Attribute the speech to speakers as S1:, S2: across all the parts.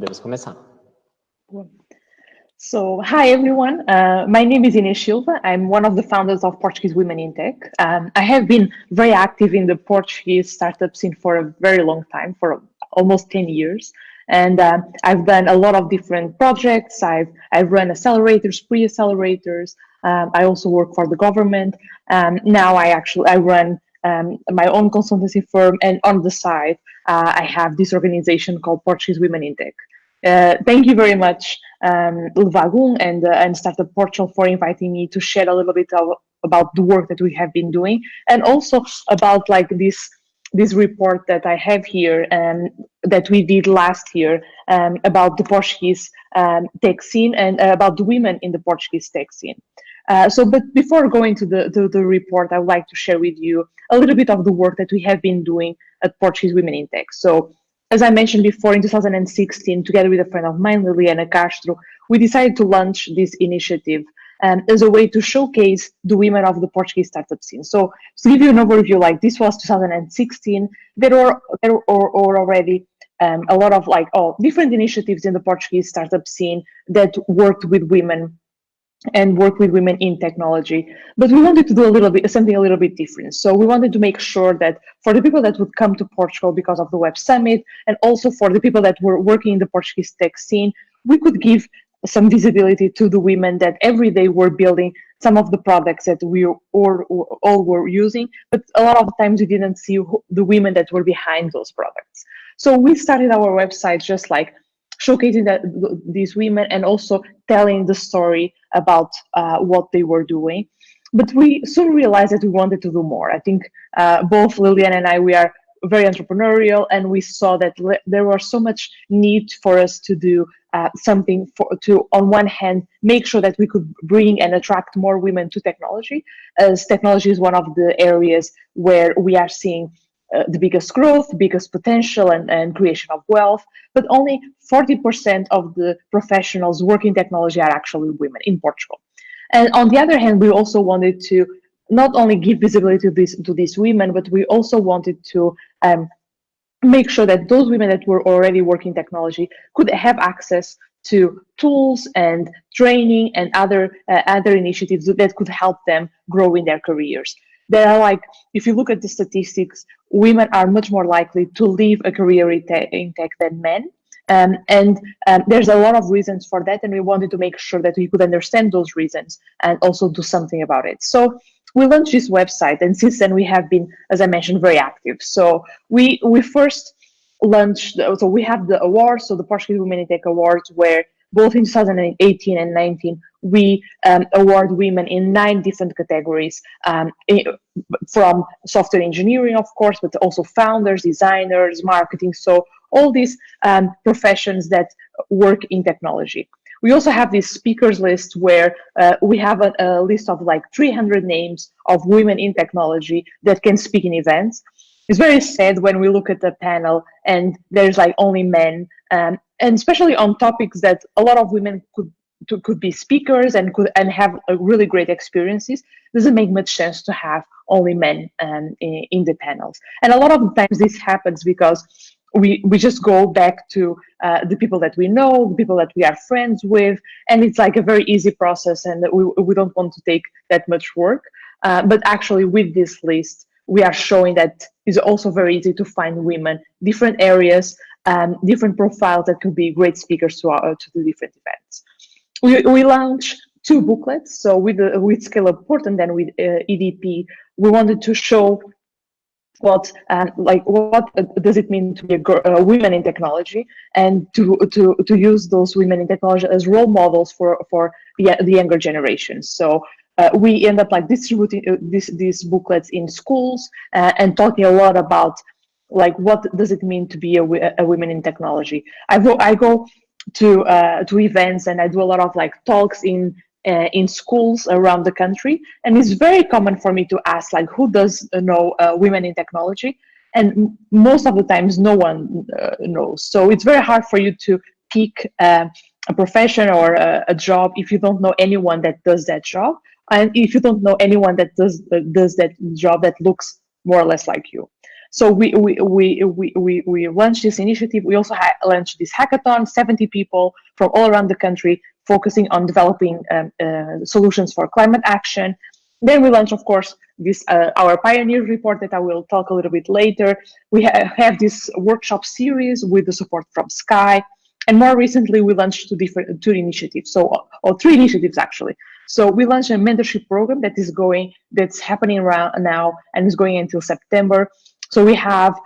S1: Podemos começar.
S2: So, hi everyone. My name is Inês Silva. I'm one of the founders of Portuguese Women in Tech. I have been very active in the Portuguese startup scene for a very long time, for almost 10 years. And I've done a lot of different projects. I've run accelerators, pre-accelerators. I also work for the government. Now I run my own consultancy firm, and on the side, I have this organization called Portuguese Women in Tech. Thank you very much, Levagun and Startup Portugal, for inviting me to share a little bit about the work that we have been doing, and also about like this report that I have here that we did last year about the Portuguese tech scene and about the women in the Portuguese tech scene. But before going to the report, I would like to share with you a little bit of the work that we have been doing at Portuguese Women in Tech. So, as I mentioned before, in 2016, together with a friend of mine, Liliana Castro, we decided to launch this initiative as a way to showcase the women of the Portuguese startup scene. So, to give you an overview, like this was 2016, there were already a lot of different initiatives in the Portuguese startup scene that worked with women and work with women in technology, but we wanted to do something a little bit different. So we wanted to make sure that for the people that would come to Portugal because of the Web Summit, and also for the people that were working in the Portuguese tech scene, we could give some visibility to the women that every day were building some of the products that we all were using, but a lot of times we didn't see the women that were behind those products. So we started our website just like showcasing these women and also telling the story about what they were doing. But we soon realized that we wanted to do more. I think both Lilian and I, we are very entrepreneurial, and we saw that there was so much need for us to do something to, on one hand, make sure that we could bring and attract more women to technology, as technology is one of the areas where we are seeing the biggest growth, biggest potential, and creation of wealth, but only 40% of the professionals working in technology are actually women in Portugal. And on the other hand, we also wanted to not only give visibility to these women, but we also wanted to make sure that those women that were already working in technology could have access to tools and training and other initiatives that could help them grow in their careers. There are if you look at the statistics, women are much more likely to leave a career in tech than men. There's a lot of reasons for that, and we wanted to make sure that we could understand those reasons and also do something about it. So we launched this website, and since then we have been, as I mentioned, very active. So we first launched, so we have the awards, so the Portuguese Women in Tech Awards, where both in 2018 and 19, we award women in 9 different categories, from software engineering, of course, but also founders, designers, marketing, so all these professions that work in technology. We also have this speakers list where we have a list of 300 names of women in technology that can speak in events. It's very sad when we look at the panel and there's only men, and especially on topics that a lot of women could be speakers and have really great experiences. Doesn't make much sense to have only men in the panels. And a lot of times this happens because we just go back to the people that we know, the people that we are friends with, and it's a very easy process, and we don't want to take that much work. But actually with this list, we are showing that it's also very easy to find women, different areas, different profiles that could be great speakers to the different events. We launched 2 booklets. So with Scale Up Port and then with EDP, we wanted to show what does it mean to be a women in technology, and to use those women in technology as role models for the younger generation. So we end up distributing these booklets in schools and talking a lot about what does it mean to be a woman in technology. I go to events, and I do a lot of talks in schools around the country, and it's very common for me to ask who does know women in technology, and most of the times no one knows. So it's very hard for you to pick a profession or a job if you don't know anyone that does that job, and if you don't know anyone that does that job that looks more or less like you. So we launched this initiative. We also launched this hackathon, 70 people from all around the country focusing on developing solutions for climate action. Then we launched, of course, this our pioneer report that I will talk a little bit later. We have this workshop series with the support from Sky. And more recently, we launched two initiatives, or three initiatives actually. So we launched a mentorship program that's happening around now and is going until September. So we have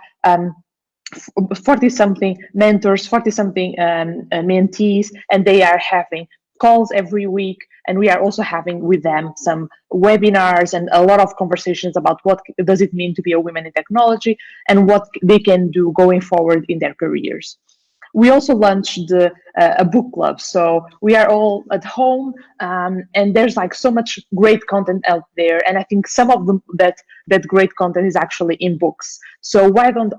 S2: 40 something mentors, 40 something mentees, and they are having calls every week. And we are also having with them some webinars and a lot of conversations about what does it mean to be a woman in technology and what they can do going forward in their careers. We also launched a book club. So we are all at home, and there's like so much great content out there. And I think some of that great content is actually in books. So why don't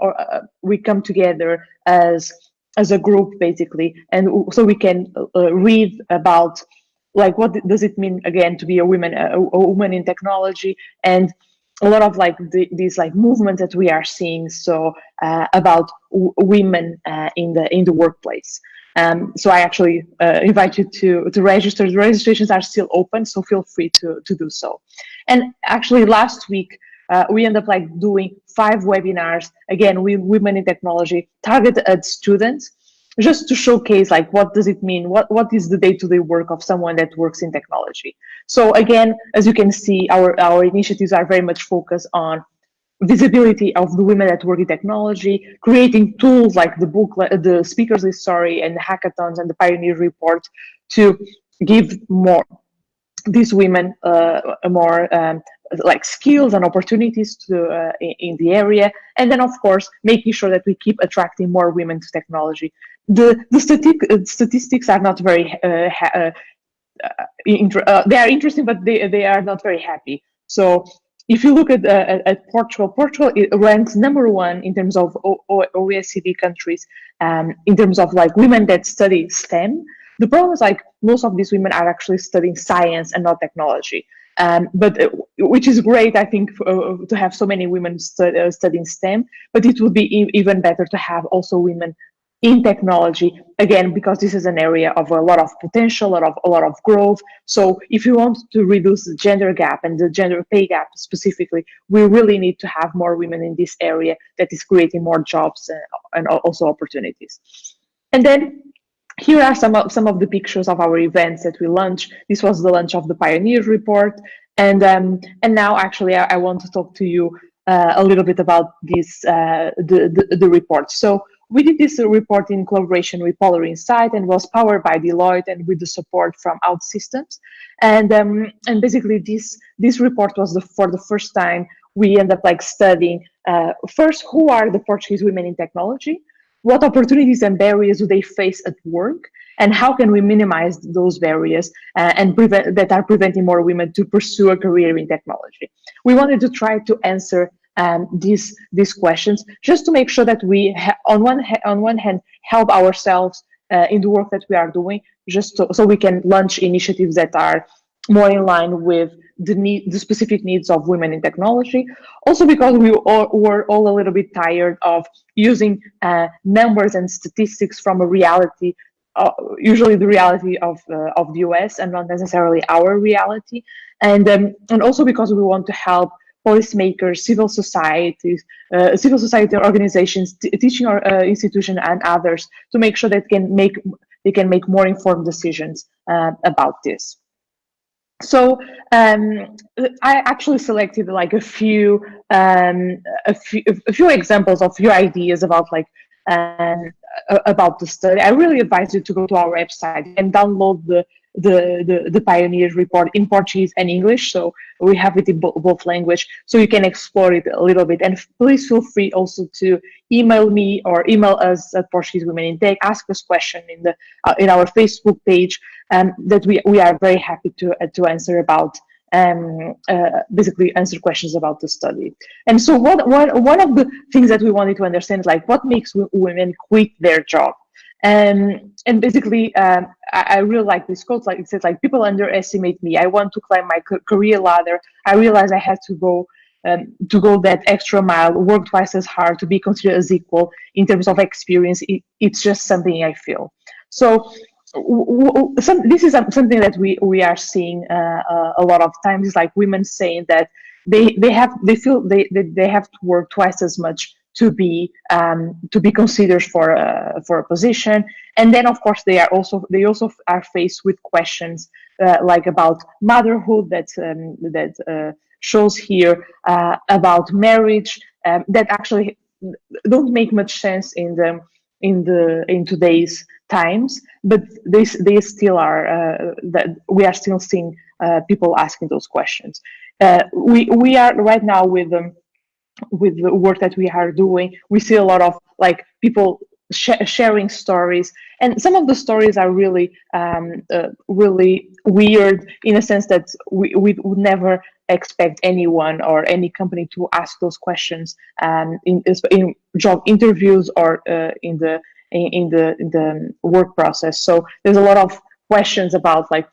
S2: we come together as a group, basically, and so we can read about like what does it mean again to be a woman in technology, and a lot of like these like movements that we are seeing. So about women in the workplace. So I actually invite you to register. The registrations are still open, so feel free to do so. And actually, last week we ended up like doing 5 webinars again with women in technology, targeted at students, just to showcase like what does it mean, what is the day-to-day work of someone that works in technology. So again, as you can see, our initiatives are very much focused on visibility of the women that work in technology, creating tools like the book, the speakers list, sorry, and the hackathons and the pioneer report to give these women more like skills and opportunities to in the area, and then of course making sure that we keep attracting more women to technology. The statistics are not very they are interesting, but they are not very happy. So if you look at Portugal, it ranks #1 in terms of OECD countries, in terms of like women that study STEM. The problem is like most of these women are actually studying science and not technology. But which is great, I think, to have so many women studying STEM. But it would be even better to have also women in technology, again, because this is an area of a lot of potential, a lot of growth. So if you want to reduce the gender gap and the gender pay gap specifically, we really need to have more women in this area that is creating more jobs and also opportunities. And then here are some of the pictures of our events that we launched. This was the launch of the Pioneer Report. And now actually I want to talk to you a little bit about this, the report. So we did this report in collaboration with Polar Insight and was powered by Deloitte and with the support from OutSystems. And basically this report was for the first time we end up like studying first, who are the Portuguese women in technology? What opportunities and barriers do they face at work? And how can we minimize those barriers and that are preventing more women to pursue a career in technology? We wanted to try to answer these questions, just to make sure that we, on one hand, help ourselves in the work that we are doing, so we can launch initiatives that are more in line with the specific needs of women in technology. Also because we were all a little bit tired of using numbers and statistics from a reality, usually the reality of the US and not necessarily our reality. And also because we want to help policymakers, civil society organizations, teaching institutions, and others to make sure that they can make more informed decisions about this. So I actually selected like a few examples, of few ideas about like about the study. I really advise you to go to our website and download the Pioneer report in Portuguese and English. So we have it in both language, so you can explore it a little bit. And please feel free also to email me or email us at Portuguese Women in Tech. Ask us question in our Facebook page, that we are very happy to answer about. Basically answer questions about the study. And so one of the things that we wanted to understand is like what makes women quit their job. And basically, I really like this quote. Like it says, like, people underestimate me. I want to climb my career ladder. I realize I had to go to go that extra mile, work twice as hard to be considered as equal in terms of experience. It's just something I feel. So this is something that we are seeing a lot of times. Is like women saying that they feel they have to work twice as much to be considered for a position. And then of course they also are faced with questions like about motherhood that shows here, about marriage, that actually don't make much sense in today's times, but they still are, that we are still seeing people asking those questions. We are right now with the work that we are doing, we see a lot of like people sharing stories, and some of the stories are really really weird, in a sense that we would never expect anyone or any company to ask those questions in job interviews or in the work process. So there's a lot of questions about like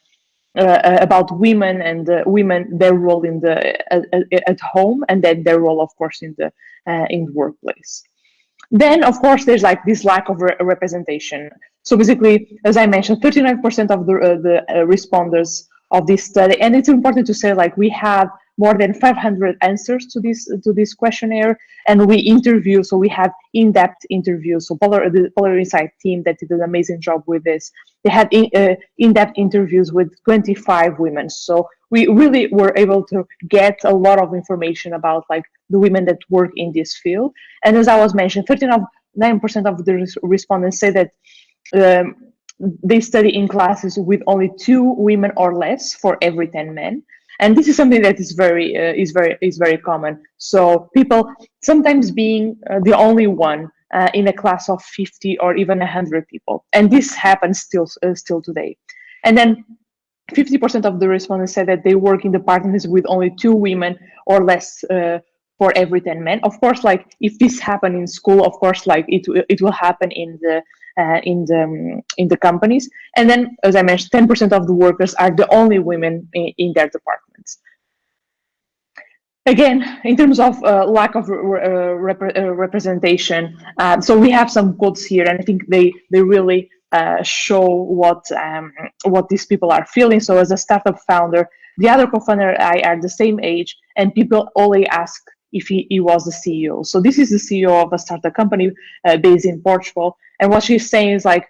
S2: about women and women, their role in at home, and then their role, of course, in the workplace. Then, of course, there's like this lack of representation. So basically, as I mentioned, 39% of the responders of this study, and it's important to say, like, we have more than 500 answers to this questionnaire, and we interview. So we have in-depth interviews. So the Polar Insight team that did an amazing job with this, they had in-depth interviews with 25 women. So we really were able to get a lot of information about like the women that work in this field. And as I was mentioned, 39% of the respondents say that they study in classes with only 2 women or less for every 10 men. And this is something that is very common. So people sometimes being the only one in a class of 50 or even 100 people, and this happens still today. And then 50% of the respondents said that they work in departments with only 2 women or less for every 10 men. Of course, like if this happened in school, of course, like it will happen in the companies. And then, as I mentioned, 10% of the workers are the only women in their departments. Again, in terms of lack of representation, so we have some quotes here, and I think they really show what these people are feeling. So, as a startup founder, the other co-founder and I are the same age, and people only ask if he was the CEO. So this is the CEO of a startup company based in Portugal, and what she's saying is like,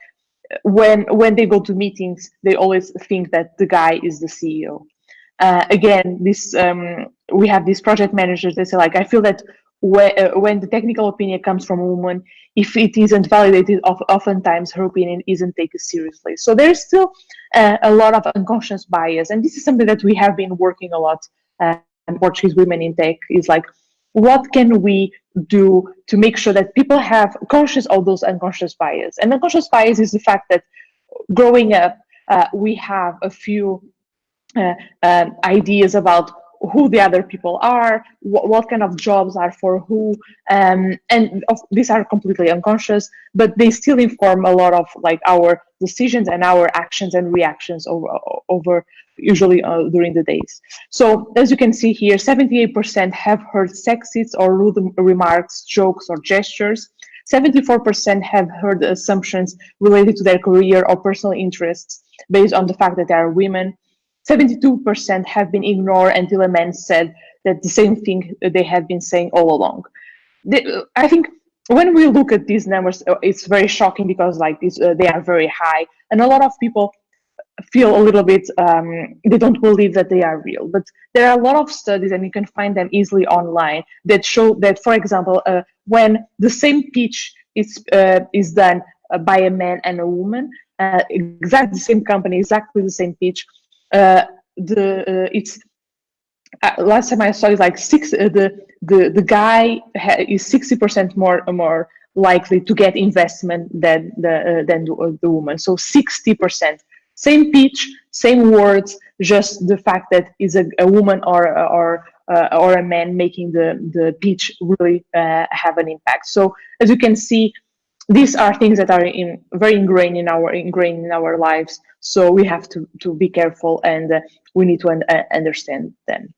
S2: when they go to meetings, they always think that the guy is the CEO. Again, this we have these project managers. They say like, I feel that when the technical opinion comes from a woman, if it isn't validated, oftentimes her opinion isn't taken seriously. So there's still a lot of unconscious bias, and this is something that we have been working a lot. Portuguese Women in Tech is like, what can we do to make sure that people have conscious of those unconscious bias? And unconscious bias is the fact that growing up, we have a few ideas about who the other people are, what kind of jobs are for who, and these are completely unconscious, but they still inform a lot of like our decisions and our actions and reactions over usually during the days. So as you can see here, 78% have heard sexist or rude remarks, jokes, or gestures. 74% have heard assumptions related to their career or personal interests based on the fact that they are women. 72% have been ignored until a man said that the same thing they have been saying all along. I think when we look at these numbers, it's very shocking because like they are very high, and a lot of people feel a little bit, they don't believe that they are real. But there are a lot of studies, and you can find them easily online, that show that, for example, when the same pitch is done by a man and a woman, exactly the same company, exactly the same pitch, it's last time I saw it like the guy is 60% more likely to get investment than the woman. So 60%, same pitch, same words, just the fact that is a woman or a man making the pitch really have an impact. So as you can see, these are things that are very ingrained in our lives. So we have to be careful, and we need to understand them.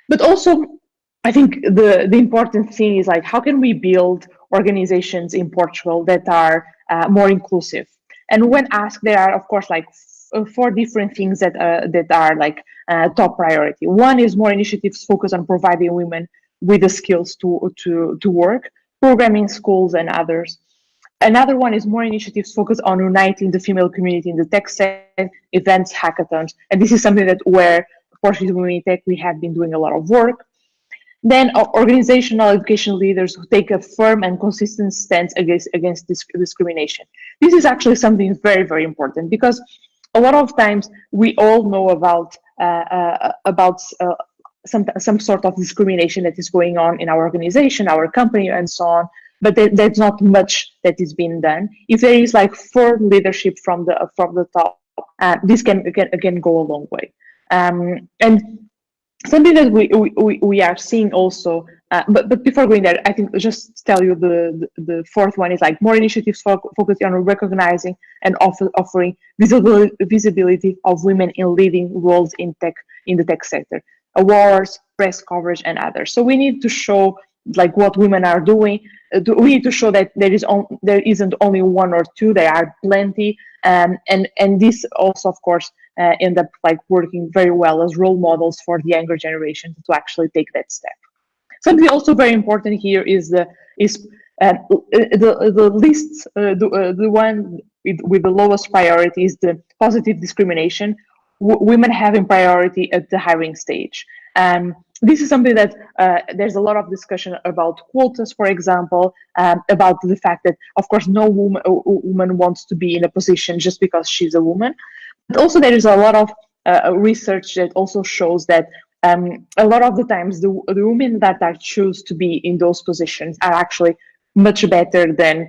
S2: But also, I think the important thing is like, how can we build organizations in Portugal that are more inclusive? And when asked, there are of course like four different things that are like top priority. One is more initiatives focused on providing women with the skills to work, programming schools and others. Another one is more initiatives focused on uniting the female community in the tech sector, events, hackathons, and this is something that where Portuguese Women in Tech we have been doing a lot of work. Then organizational education leaders who take a firm and consistent stance against discrimination. This is actually something very, very important because a lot of times we all know about some sort of discrimination that is going on in our organization, our company, and so on. But there's not much that is being done. If there is like firm leadership from the top, this can go a long way. And something that we are seeing also, but before going there, I think just tell you the fourth one is like more initiatives focused on recognizing and offering visibility of women in leading roles in the tech sector, awards, press coverage, and others. So we need to show like what women are doing. We need to show that there isn't only one or two, there are plenty, and this also of course end up like working very well as role models for the younger generation to actually take that step. Something also very important here is the list, the one with the lowest priority is the positive discrimination. Women having priority at the hiring stage. This is something that there's a lot of discussion about quotas, for example, about the fact that, of course, no woman wants to be in a position just because she's a woman. But also there is a lot of research that also shows that a lot of the times the women that are choose to be in those positions are actually much better than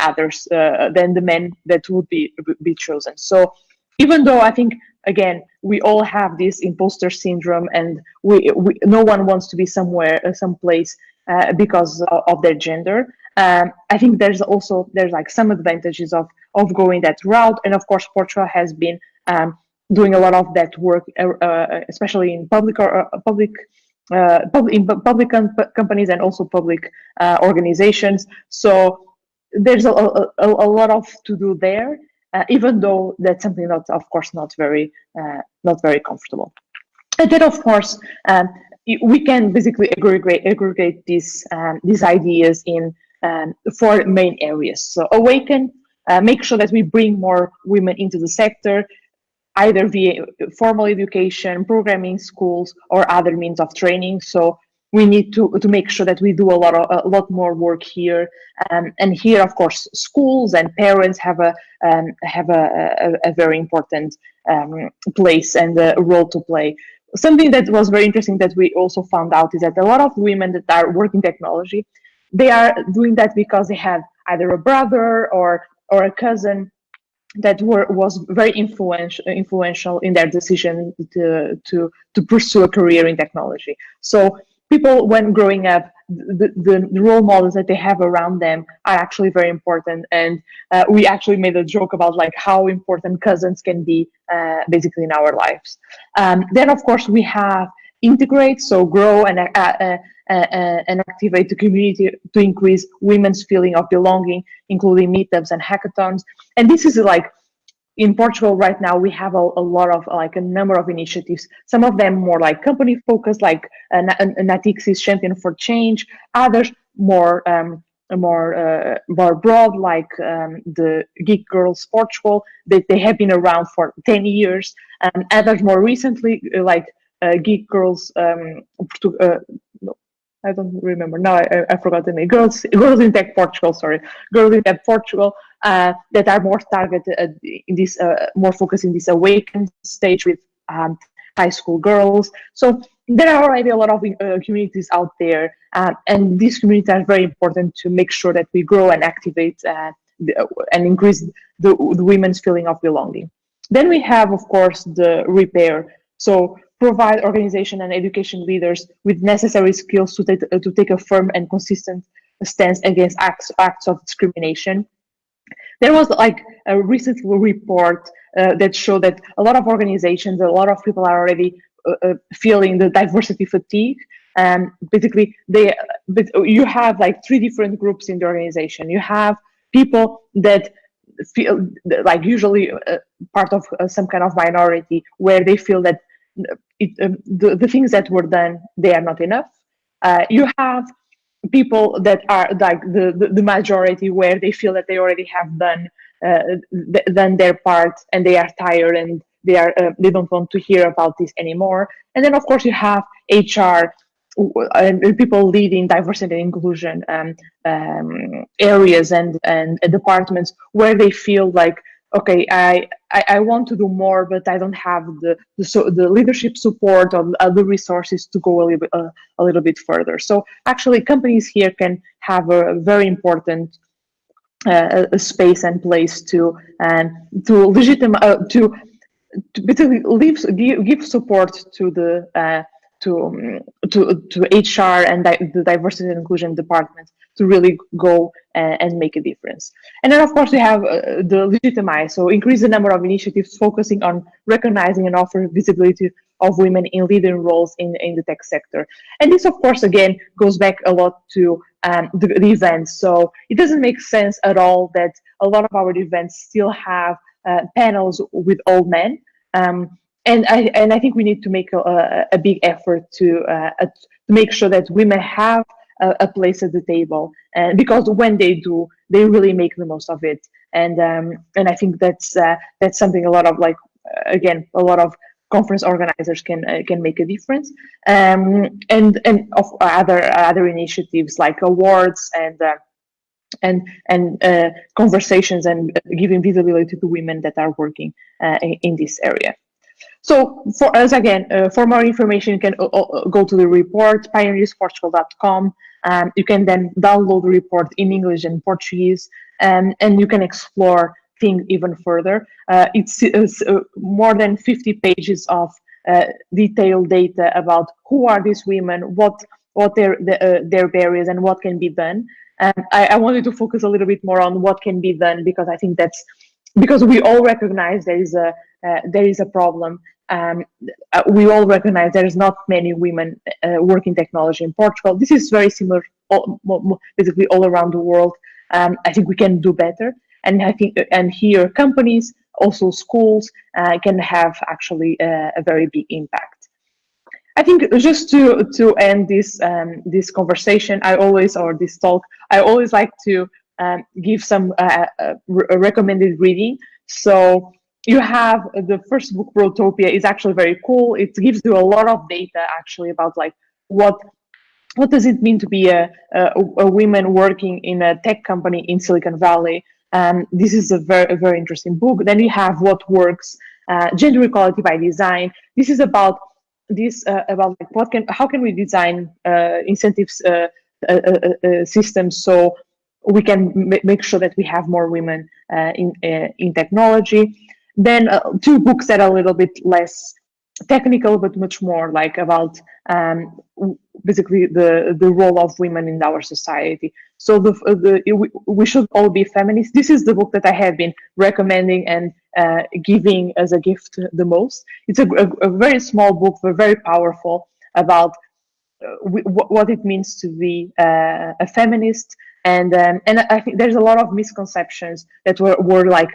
S2: others, than the men that would be chosen. So even though I think, again, we all have this imposter syndrome and no one wants to be someplace because of their gender, I think there's like some advantages of going that route. And of course, Portugal has been doing a lot of that work, especially in public companies and also public organizations. So there's a lot of to do there, even though that's something that's of course not very comfortable. And then of course we can basically aggregate these ideas in four main areas. So awaken, make sure that we bring more women into the sector, either via formal education, programming schools, or other means of training. So we need to make sure that we do a lot more work here. And here, of course, schools and parents have a very important place and a role to play. Something that was very interesting that we also found out is that a lot of women that are working technology, they are doing that because they have either a brother or a cousin that was very influential in their decision to pursue a career in technology. So people, when growing up, the role models that they have around them are actually very important. And we actually made a joke about like how important cousins can be basically in our lives. Then of course we have integrate, so grow and activate the community to increase women's feeling of belonging, including meetups and hackathons. And this is like, in Portugal right now, we have a lot of like a number of initiatives, some of them more like company focused, like Natix's Champion for Change, others more broad, like the Geek Girls Portugal, that they have been around for 10 years, and others more recently, like Geek Girls, no, I don't remember now. I forgot the name. Girls in Tech Portugal. Sorry, Girls in Tech Portugal. That are more targeted in this, more focused in this awakened stage with high school girls. So there are already a lot of communities out there, and these communities are very important to make sure that we grow and activate and increase the women's feeling of belonging. Then we have, of course, the repair. So provide organization and education leaders with necessary skills to take a firm and consistent stance against acts of discrimination. There was like a recent report that showed that a lot of organizations, a lot of people are already feeling the diversity fatigue. Basically, but you have like three different groups in the organization. You have people that feel like usually part of some kind of minority, where they feel that the things that were done, they are not enough. You have people that are like the majority, where they feel that they already have done their part, and they are tired, and they don't want to hear about this anymore. And then of course you have HR and people leading diversity and inclusion areas and departments, where they feel like, okay, I want to do more, but I don't have the leadership support or the resources to go a little bit further. So actually, companies here can have a very important a space and place to legitimize to basically give support to the to HR and the diversity and inclusion department to really go and make a difference. And then of course we have the legitimize, so increase the number of initiatives focusing on recognizing and offering visibility of women in leading roles in the tech sector. And this of course again goes back a lot to the events. So it doesn't make sense at all that a lot of our events still have panels with all men. And I think we need to make a big effort to make sure that women have a place at the table, because when they do, they really make the most of it. And I think that's something a lot of a lot of conference organizers can make a difference. And of other initiatives like awards and conversations and giving visibility to women that are working in this area. So for us, again, for more information, you can go to the report, pioneersportugal.com. You can then download the report in English and Portuguese, and you can explore things even further. It's more than 50 pages of detailed data about who are these women, what their barriers, and what can be done. I wanted to focus a little bit more on what can be done, because I think that's because we all recognize there is a problem. We all recognize there is not many women working technology in Portugal. This is very similar, basically all around the world. I think we can do better, and I think here companies, also schools, can have actually a very big impact. I think just to end this conversation, this talk, I always like to give some recommended reading. So you have the first book, Protopia, is actually very cool. It gives you a lot of data actually about like what does it mean to be a woman working in a tech company in Silicon Valley. This is a very interesting book. Then you have What Works, Gender Equality by Design. This is about like how can we design incentives systems so we can make sure that we have more women in technology. Then two books that are a little bit less technical, but much more like about basically the role of women in our society. So we should all be feminists. This is the book that I have been recommending and giving as a gift the most. It's a very small book, but very powerful about what it means to be a feminist. And I think there's a lot of misconceptions that were like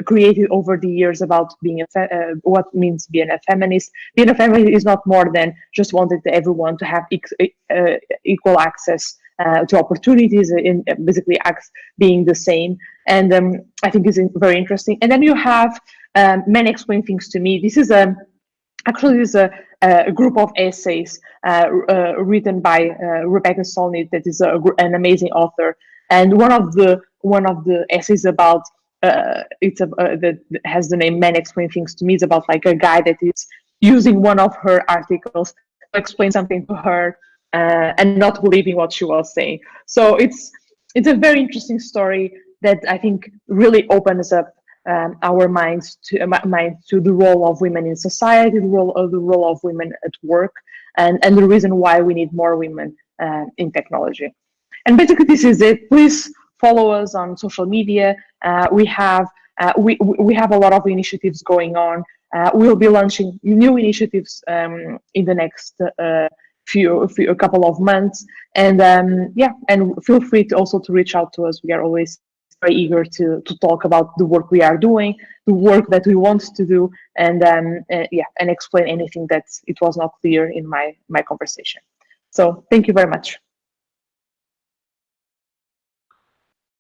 S2: created over the years about being what means being a feminist. Being a feminist is not more than just wanting everyone to have equal access to opportunities, in basically being the same. And I think it's very interesting. And then you have Men Explain Things to Me. This is actually is a group of essays written by Rebecca Solnit, that is an amazing author. And one of the essays about that has the name Men Explain Things to Me is about like a guy that is using one of her articles to explain something to her and not believing what she was saying. So it's a very interesting story that I think really opens up our minds to the role of women in society, the role of women at work, and the reason why we need more women in technology. And basically, this is it. Please follow us on social media. We have a lot of initiatives going on. We'll be launching new initiatives in the next a couple of months, and yeah, and feel free to also to reach out to us. We are always very eager to talk about the work we are doing, the work that we want to do, and yeah, and explain anything that it was not clear in my conversation. So thank you very much.